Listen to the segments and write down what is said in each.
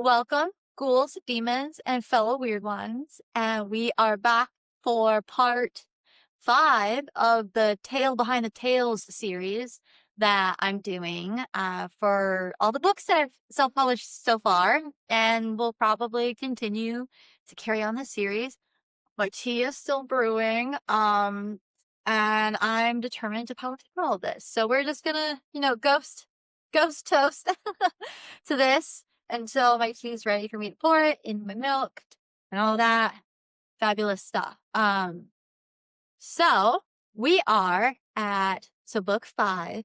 Welcome, ghouls, demons, and fellow weird ones. And we are back for part 5 of the Tale Behind the Tales series that I'm doing for all the books that I've self-published so far. And we'll probably continue to carry on this series. My tea is still brewing. And I'm determined to power through all this. So we're just gonna, ghost toast to this until my tea is ready for me to pour it in my milk and all that fabulous stuff. So we are at book 5,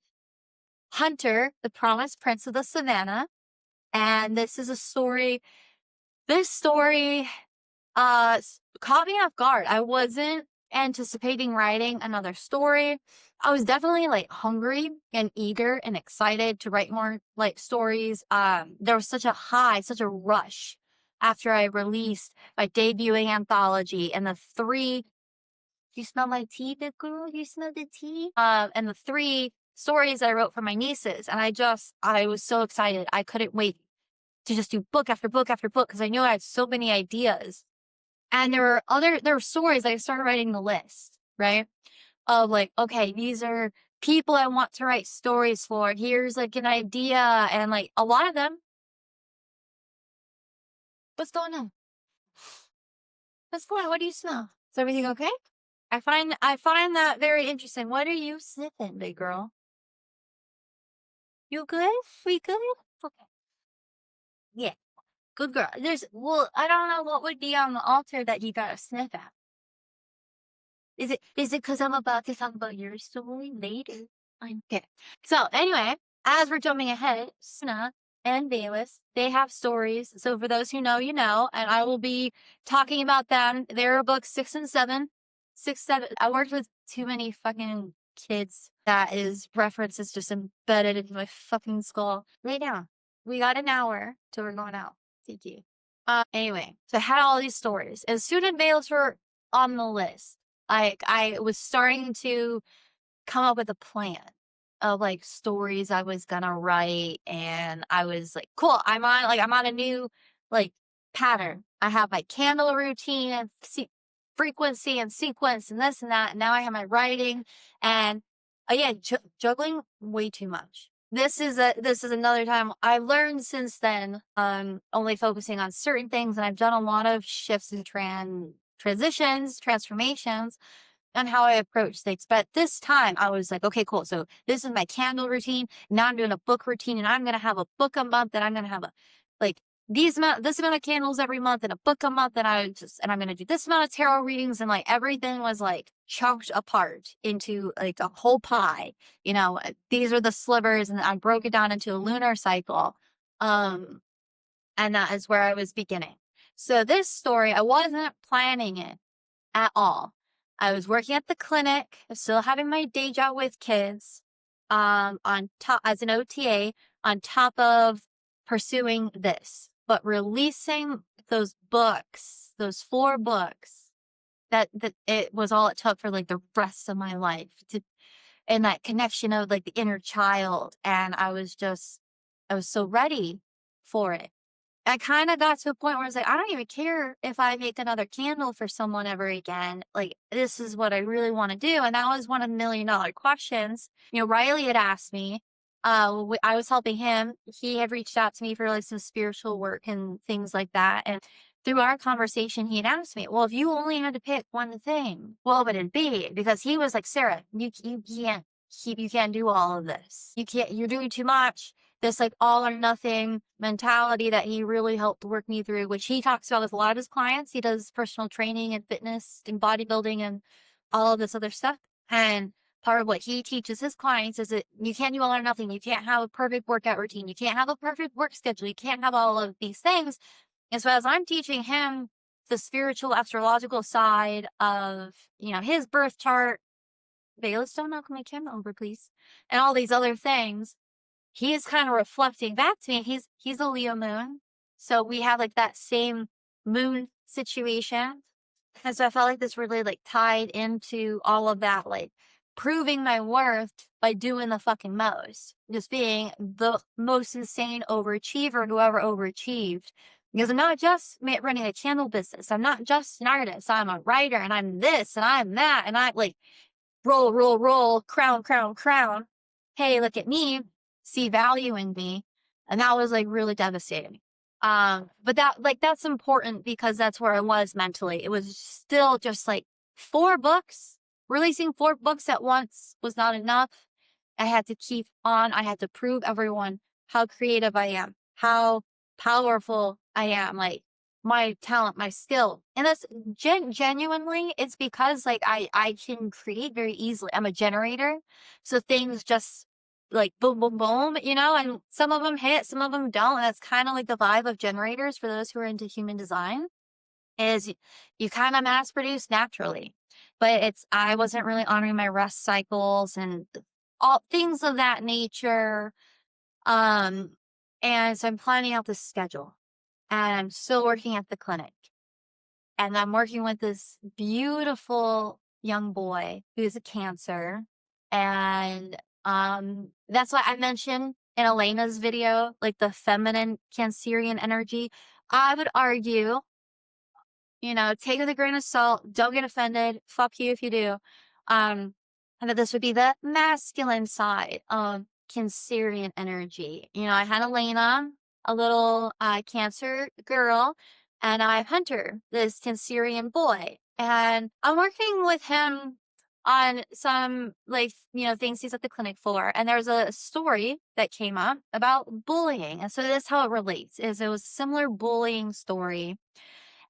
Hunter, the Promised Prince of the Savannah, and this is a story. This story caught me off guard. I wasn't anticipating writing another story. I was definitely like hungry and eager and excited to write more like stories. There was such a rush after I released my debuting anthology and the 3. You smell my tea, big girl? You smell the tea? And the 3 stories I wrote for my nieces, and I was so excited. I couldn't wait to just do book after book after book because I knew I had so many ideas. And there were stories. I started writing the list, right? Of like, okay, these are people I want to write stories for. Here's like an idea. And like a lot of them. What's going on? What's going on? What do you smell? Is everything okay? I find that very interesting. What are you sniffing, big girl? You good? We good? Okay. Yeah. Good girl. I don't know what would be on the altar that you gotta sniff at. Is it because I'm about to talk about your story later? Okay. So anyway, as we're jumping ahead, Savannah and Bayless, they have stories. So for those who know, you know, and I will be talking about them. They're books 6 and 7. 6, 7. I worked with too many fucking kids. That is references just embedded into my fucking skull. Lay down. We got an hour till we're going out. Thank you. Anyway, so I had all these stories. And Sue and Bayless were on the list. I was starting to come up with a plan of like stories I was gonna write, and I was like, cool, I'm on a new like pattern. I have my candle routine and frequency and sequence and this and that. And now I have my writing, and again, juggling way too much. This is another time I've learned since then, only focusing on certain things, and I've done a lot of shifts and transitions, transformations on how I approach things. But this time I was like, okay, cool. So this is my candle routine. Now I'm doing a book routine, and I'm going to have a book a month, and I'm going to have this amount of candles every month and a book a month. And I'm going to do this amount of tarot readings, and like everything was like chunked apart into like a whole pie. These are the slivers, and I broke it down into a lunar cycle. And that is where I was beginning. So this story, I wasn't planning it at all. I was working at the clinic, still having my day job with kids, on top as an OTA, on top of pursuing this, but releasing those books, those 4 books, that it was all it took for like the rest of my life and that connection of like the inner child. And I was so ready for it. I kind of got to a point where I was like, I don't even care if I make another candle for someone ever again. Like, this is what I really want to do. And that was one of the $1 million questions. Riley had asked me, I was helping him. He had reached out to me for like some spiritual work and things like that. And through our conversation, he had asked me, well, if you only had to pick one thing, what would it be? Because he was like, Sarah, you can't do all of this. You're doing too much. This like all or nothing mentality that he really helped work me through, which he talks about with a lot of his clients. He does personal training and fitness and bodybuilding and all of this other stuff. And part of what he teaches his clients is that you can't do all or nothing. You can't have a perfect workout routine. You can't have a perfect work schedule. You can't have all of these things. And so as I'm teaching him the spiritual astrological side of, his birth chart, Bayless, don't knock my camera over, please, and all these other things, he is kind of reflecting back to me. He's a Leo moon. So we have like that same moon situation. And so I felt like this really like tied into all of that, like proving my worth by doing the fucking most, just being the most insane overachiever who ever overachieved. Because I'm not just running a channel business. I'm not just an artist. I'm a writer and I'm this and I'm that. And I like roll, roll, roll, crown, crown, crown. Hey, look at me, see value in me. And that was like really devastating. But that's important because that's where I was mentally. It was still just like 4 books. Releasing 4 books at once was not enough. I had to keep on. I had to prove everyone how creative I am, how powerful I am, like my talent, my skill. And that's genuinely, it's because like I can create very easily. I'm a generator. So things just like boom, boom, boom, and some of them hit, some of them don't. And that's kind of like the vibe of generators for those who are into human design is you kind of mass produce naturally. But I wasn't really honoring my rest cycles and all things of that nature. Um, and so I'm planning out the schedule and I'm still working at the clinic and I'm working with this beautiful young boy who's a Cancer. And, that's why I mentioned in Elena's video, like the feminine Cancerian energy. I would argue, take it with a grain of salt. Don't get offended. Fuck you if you do. And that this would be the masculine side of Cancerian energy. I had Elena, a little Cancer girl, and I have Hunter, this Cancerian boy. And I'm working with him on some things he's at the clinic for. And there's a story that came up about bullying. And so that's how it relates, is it was a similar bullying story.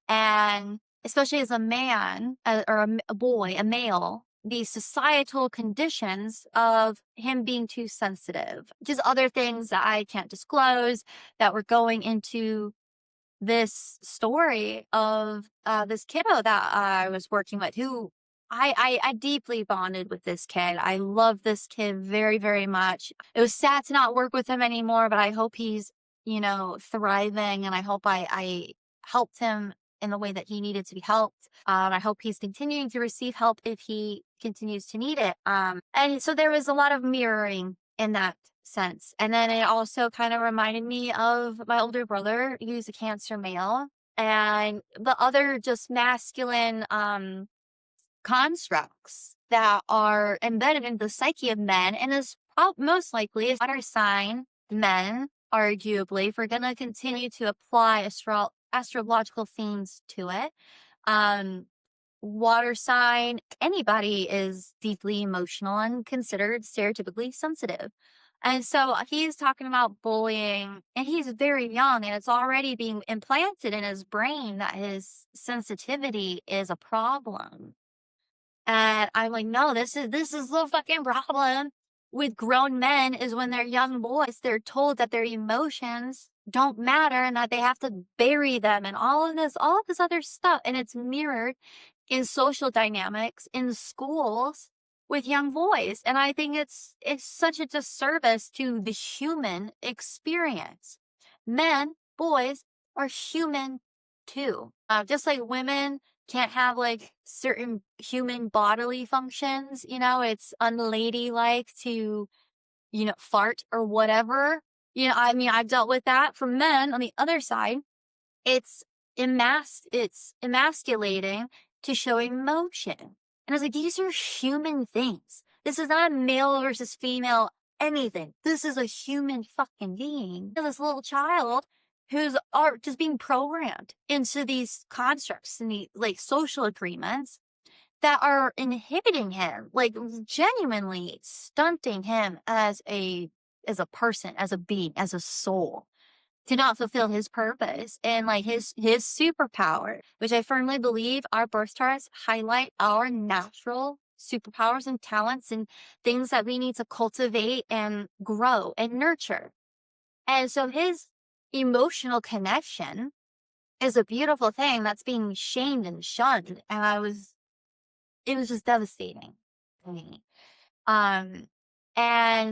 And especially as a man or a boy, a male, the societal conditions of him being too sensitive, just other things that I can't disclose that were going into this story of this kiddo that I was working with, who I deeply bonded with this kid. I love this kid very, very much. It was sad to not work with him anymore, but I hope he's, thriving, and I hope I helped him in the way that he needed to be helped. I hope he's continuing to receive help if he continues to need it. And so there was a lot of mirroring in that sense. And then it also kind of reminded me of my older brother, who's a Cancer male, and the other just masculine constructs that are embedded in the psyche of men, and is most likely is water sign men, arguably, if we're going to continue to apply astrological themes to it. Water sign, anybody is deeply emotional and considered stereotypically sensitive. And so he's talking about bullying, and he's very young, and it's already being implanted in his brain that his sensitivity is a problem. And I'm like, no, this is the fucking problem with grown men, is when they're young boys, they're told that their emotions don't matter and that they have to bury them and all of this other stuff. And it's mirrored in social dynamics in schools with young boys. And I think it's such a disservice to the human experience. Men, boys are human too. Just like women can't have like certain human bodily functions, it's unladylike to, fart or whatever. I've dealt with that. For men on the other side, it's emasculating to show emotion. And I was like, these are human things. This is not male versus female anything. This is a human fucking being. This little child who's just being programmed into these constructs and the social agreements that are inhibiting him, genuinely stunting him as a person, as a being, as a soul, to not fulfill his purpose and his superpower, which I firmly believe our birth charts highlight our natural superpowers and talents and things that we need to cultivate and grow and nurture. And so his emotional connection is a beautiful thing that's being shamed and shunned. And it was just devastating to me. And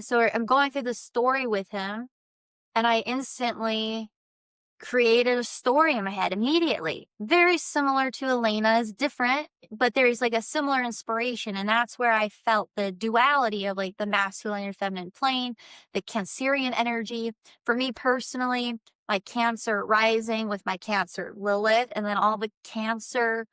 so I'm going through the story with him, and I instantly created a story in my head immediately. Very similar to Elena's, different, but there's like a similar inspiration. And that's where I felt the duality of like the masculine and feminine plane, the Cancerian energy. For me personally, my Cancer rising with my Cancer Lilith, and then all the Cancer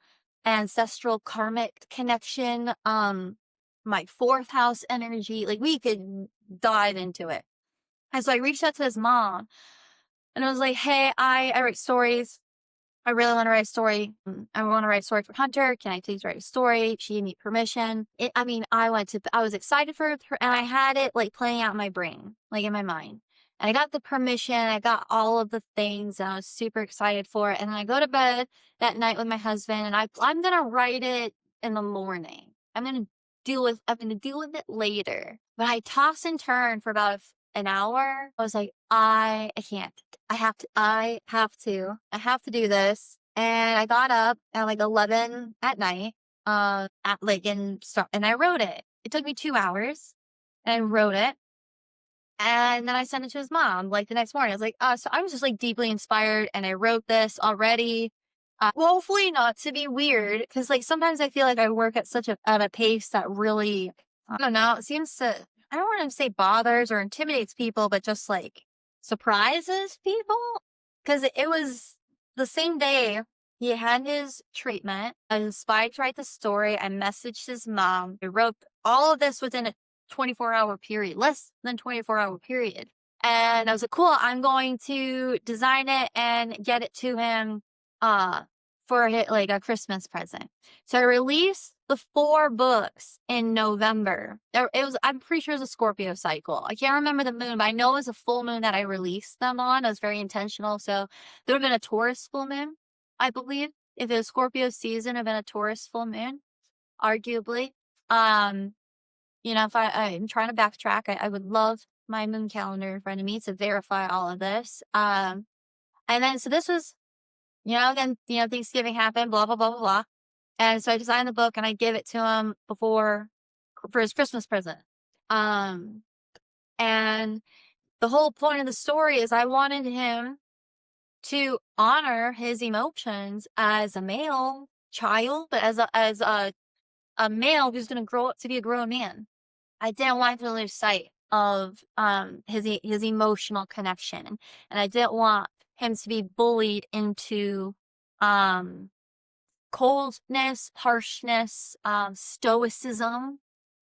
ancestral karmic connection, my 4th house energy, like we could dive into it. And so I reached out to his mom and I was like, hey, I write stories. I really want to write a story. I want to write a story for Hunter. Can I please write a story? She gave me permission. I was excited for her and I had it like playing out in my brain, like in my mind. And I got the permission. I got all of the things and I was super excited for it. And then I go to bed that night with my husband and I'm going to write it in the morning. I'm going to deal with it later. But I toss and turn for about an hour. I was like, I can't. I have to do this. And I got up at like 11 at night, and I wrote it. It took me 2 hours and I wrote it. And then I sent it to his mom, like the next morning. I was like, so I was just like deeply inspired and I wrote this already. Well, hopefully not to be weird. Cause like sometimes I feel like I work at at a pace that really, I don't know, it seems to, I don't want to say bothers or intimidates people, but just like surprises people. Cause it was the same day he had his treatment. I was inspired to write the story. I messaged his mom. I wrote all of this within a 24-hour period, less than 24-hour period. And I was like, cool, I'm going to design it and get it to him for like a Christmas present. So I released the 4 books in November. I'm pretty sure it was a Scorpio cycle. I can't remember the moon, but I know it was a full moon that I released them on. It was very intentional. So there would have been a Taurus full moon, I believe. If it was Scorpio season, it would have been a Taurus full moon, arguably. If I'm trying to backtrack, I would love my moon calendar in front of me to verify all of this. And then, so this was, again, Thanksgiving happened, blah, blah, blah, blah, blah. And so I designed the book and I give it to him for his Christmas present. And the whole point of the story is I wanted him to honor his emotions as a male child, but as a male who's going to grow up to be a grown man. I didn't want to lose sight of his emotional connection, and I didn't want him to be bullied into coldness, harshness, stoicism.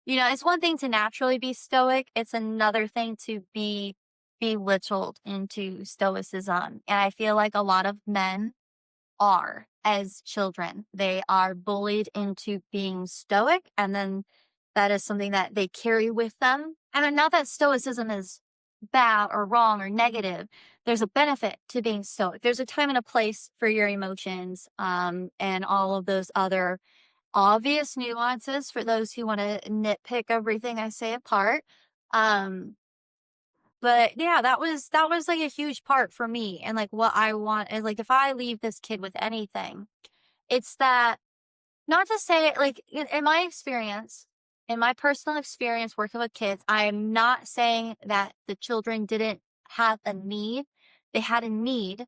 It's one thing to naturally be stoic. It's another thing to be belittled into stoicism. And I feel like a lot of men are as children. They are bullied into being stoic, and then that is something that they carry with them. And not that stoicism is bad or wrong or negative. There's a benefit to being stoic. There's a time and a place for your emotions, and all of those other obvious nuances for those who want to nitpick everything I say apart. But yeah, that was like a huge part for me. And like what I want is like, if I leave this kid with anything, it's that, not to say like in my experience, in my personal experience working with kids, I'm not saying that the children didn't have a need. They had a need,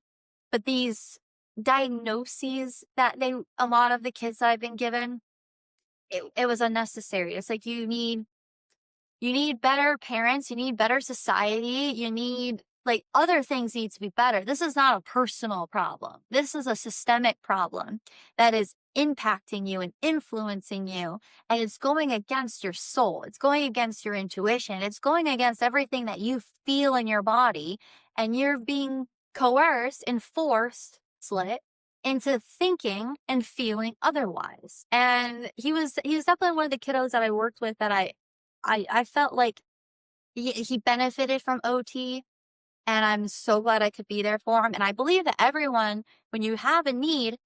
but these diagnoses that a lot of the kids that I've been given, it was unnecessary. It's like you need better parents, you need better society, you need like other things need to be better. This is not a personal problem. This is a systemic problem that is impacting you and influencing you. And it's going against your soul. It's going against your intuition. It's going against everything that you feel in your body. And you're being coerced and forced, slit, into thinking and feeling otherwise. And he was definitely one of the kiddos that I worked with that I felt like he benefited from OT, and I'm so glad I could be there for him. And I believe that everyone, when you have a need,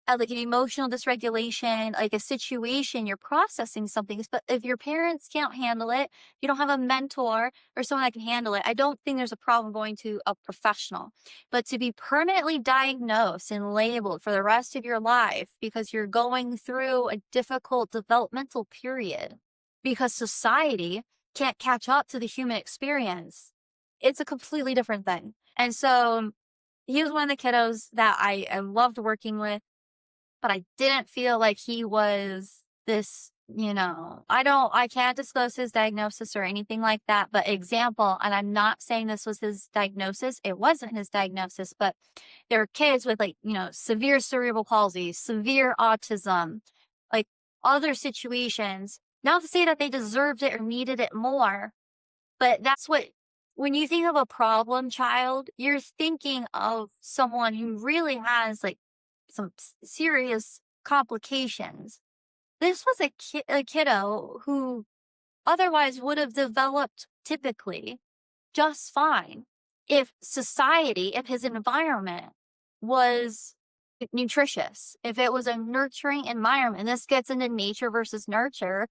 like an emotional dysregulation, like a situation, you're processing something. But if your parents can't handle it, you don't have a mentor or someone that can handle it, I don't think there's a problem going to a professional. But to be permanently diagnosed and labeled for the rest of your life because you're going through a difficult developmental period, because society can't catch up to the human experience, it's a completely different thing. And so he was one of the kiddos that I loved working with, but I didn't feel like he was this, I can't disclose his diagnosis or anything like that, but example, and I'm not saying this was his diagnosis, it wasn't his diagnosis, but there are kids with like, severe cerebral palsy, severe autism, like other situations. Not to say that they deserved it or needed it more, but that's what, when you think of a problem child, you're thinking of someone who really has like some serious complications. This was a kiddo who otherwise would have developed typically just fine if his environment was nutritious, if it was a nurturing environment. This gets into nature versus nurture.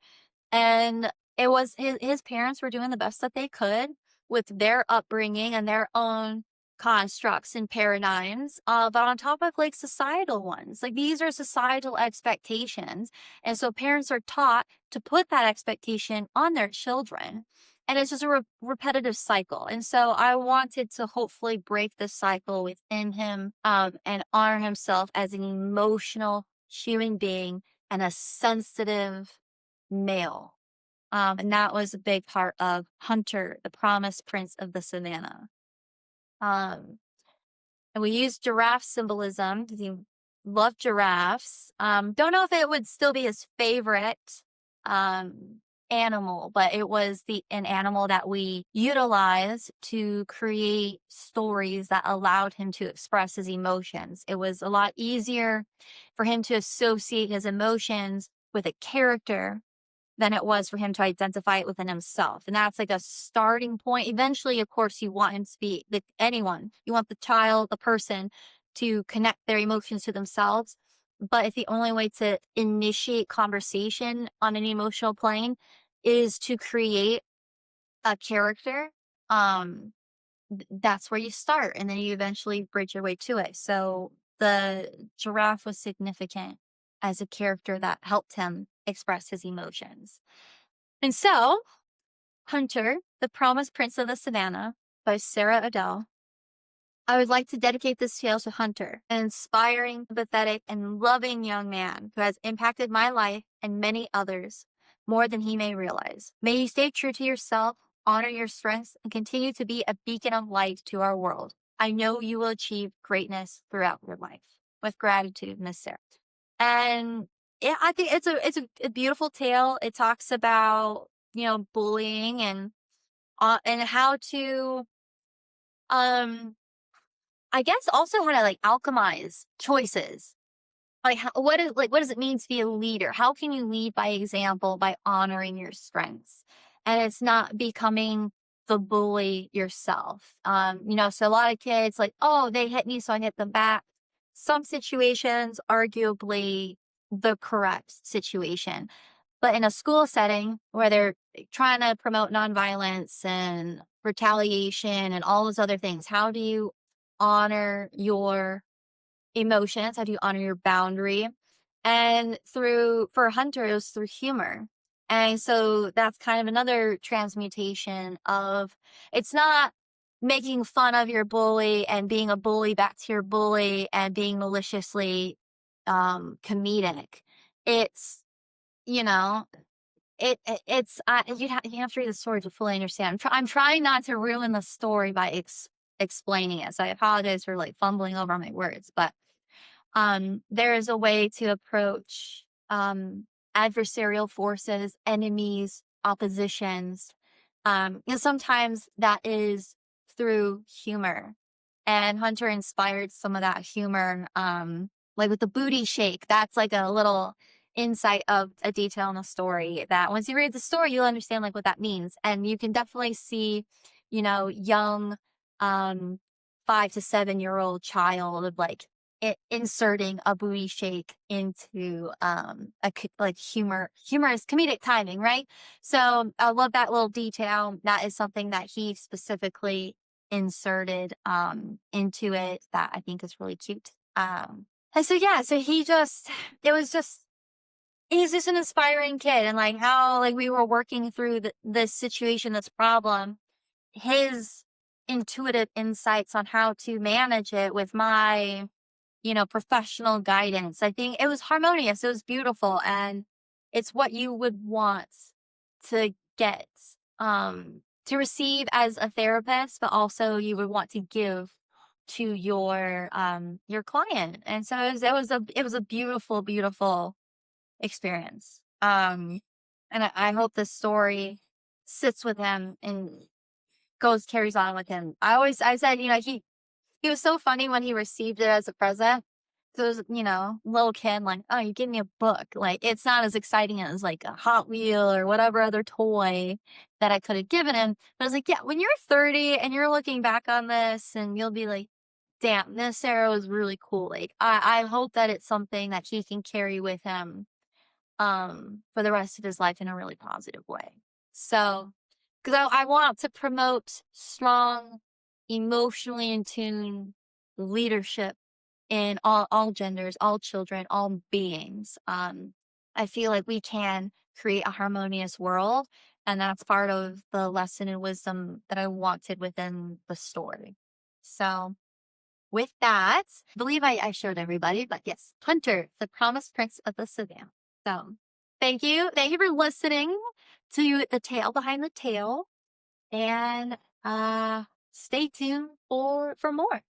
And it was his parents were doing the best that they could with their upbringing and their own constructs and paradigms, but on top of like societal ones. Like these are societal expectations. And so parents are taught to put that expectation on their children. And it's just a repetitive cycle. And so I wanted to hopefully break the cycle within him, and honor himself as an emotional human being and a sensitive male. And that was a big part of Hunter, the promised prince of the savannah. And we used giraffe symbolism because he loved giraffes. Don't know if it would still be his favorite animal, but it was an animal that we utilized to create stories that allowed him to express his emotions. It was a lot easier for him to associate his emotions with a character than it was for him to identify it within himself. And that's like a starting point. Eventually, of course, you want him to be anyone. You want the child, the person to connect their emotions to themselves. But if the only way to initiate conversation on an emotional plane is to create a character, that's where you start. And then you eventually bridge your way to it. So the giraffe was significant as a character that helped him express his emotions. And so, Hunter, the Promised Prince of the Savannah by Sarah Adele. I would like to dedicate this tale to Hunter, an inspiring, pathetic, and loving young man who has impacted my life and many others more than he may realize. May you stay true to yourself, honor your strengths, and continue to be a beacon of light to our world. I know you will achieve greatness throughout your life. With gratitude, Miss Sarah. And yeah, I think it's a beautiful tale. It talks about, bullying and how to I guess also how to like alchemize choices. Like what does it mean to be a leader? How can you lead by example by honoring your strengths? And it's not becoming the bully yourself. So a lot of kids like, oh, they hit me, so I hit them back. Some situations, arguably the correct situation. But in a school setting where they're trying to promote nonviolence and retaliation and all those other things, how do you honor your emotions? How do you honor your boundary? And for Hunter, it was through humor. And so that's kind of another transmutation of, it's not making fun of your bully and being a bully back to your bully and being maliciously comedic. It's, you know, you have to read the story to fully understand. I'm trying not to ruin the story by explaining it. So I apologize for like fumbling over my words, but there is a way to approach adversarial forces, enemies, oppositions. Sometimes that is through humor. And Hunter inspired some of that humor, like with the booty shake. That's like a little insight of a detail in the story that once you read the story, you'll understand like what that means. And you can definitely see, young 5 to 7 year old child of like inserting a booty shake into like humorous comedic timing, right? So I love that little detail. That is something that he specifically inserted into it that I think is really cute. And so yeah, so he's just an inspiring kid, and like how like we were working through this situation, this problem, his intuitive insights on how to manage it with my, professional guidance. I think it was harmonious. It was beautiful. And it's what you would want to get, to receive as a therapist, but also you would want to give to your client. And so it was a beautiful, beautiful experience. And I hope this story sits with him and carries on with him. I said, he was so funny when he received it as a present. So it was, little kid, like, oh, you give me a book. Like, it's not as exciting as like a Hot Wheel or whatever other toy that I could have given him. But I was like, yeah, when you're 30 and you're looking back on this and you'll be like, damn, this era was really cool. Like, I hope that it's something that he can carry with him for the rest of his life in a really positive way. So, because I want to promote strong, emotionally in tune leadership in all genders, all children, all beings. I feel like we can create a harmonious world, and that's part of the lesson and wisdom that I wanted within the story. So, with that, I believe I showed everybody, but yes, Hunter, the Promised Prince of the Savannah. So, thank you. Thank you for listening to the tale behind the tale, and stay tuned for more.